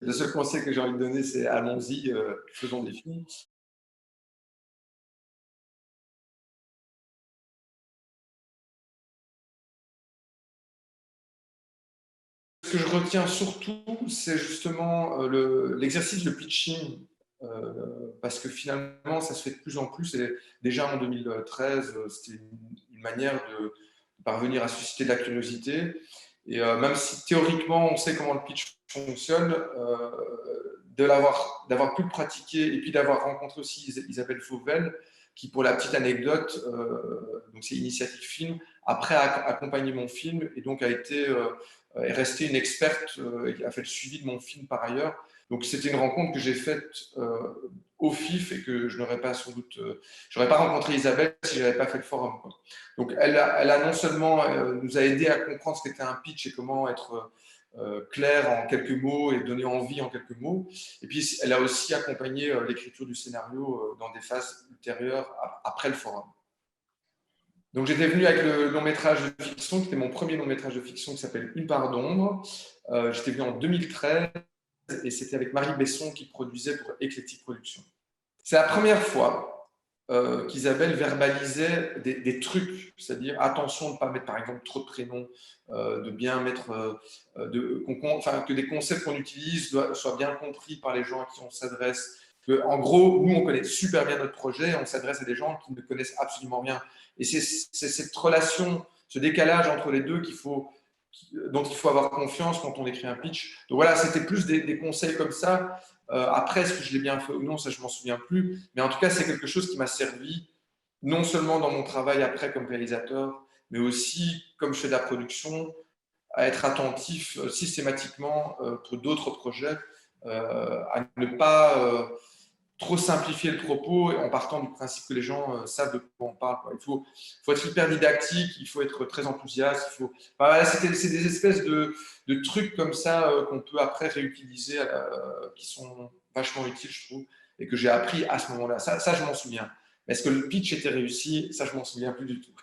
Le seul conseil que j'ai envie de donner, c'est allons-y, faisons des films. Ce que je retiens surtout, c'est justement l'exercice de pitching, parce que finalement, ça se fait de plus en plus. Et déjà en 2013, c'était une manière de parvenir à susciter de la curiosité. Et même si théoriquement, on sait comment le pitch fonctionne, d'avoir pu le pratiquer et puis d'avoir rencontré aussi Isabelle Fauvel, qui, pour la petite anecdote, donc c'est Initiative Film, après a accompagné mon film et donc a été est restée une experte et qui a fait le suivi de mon film par ailleurs. Donc c'était une rencontre que j'ai faite au FIF et que je n'aurais pas sans doute, j'aurais pas rencontré Isabelle si je n'avais pas fait le forum, quoi. Donc elle a non seulement nous a aidé à comprendre ce qu'était un pitch et comment être clair en quelques mots et donner envie en quelques mots. Et puis elle a aussi accompagné l'écriture du scénario dans des phases ultérieures après le forum. Donc j'étais venu avec le long métrage de fiction, qui était mon premier long métrage de fiction, qui s'appelle Une part d'ombre. J'étais venu en 2013 et c'était avec Marie Besson qui produisait pour Eclectic Productions. C'est la première fois qu'Isabelle verbalisait des trucs, c'est-à-dire attention de ne pas mettre par exemple trop de prénoms, de bien mettre, enfin, que des concepts qu'on utilise soient bien compris par les gens à qui on s'adresse. En gros, nous, on connaît super bien notre projet, on s'adresse à des gens qui ne connaissent absolument rien. Et c'est cette relation, ce décalage entre les deux dont il faut avoir confiance quand on écrit un pitch. Donc voilà, c'était plus des conseils comme ça. Après, est-ce que je l'ai bien fait ou non, ça je m'en souviens plus. Mais en tout cas, c'est quelque chose qui m'a servi non seulement dans mon travail après comme réalisateur, mais aussi comme je fais de la production, à être attentif systématiquement pour d'autres projets, à ne pas trop simplifier le propos en partant du principe que les gens savent de quoi on parle, quoi. Faut être hyper didactique, il faut être très enthousiaste. Enfin, voilà, c'est des espèces de trucs comme ça qu'on peut après réutiliser, qui sont vachement utiles, je trouve, et que j'ai appris à ce moment-là. Ça, je m'en souviens. Mais est-ce que le pitch était réussi? Ça, je m'en souviens plus du tout.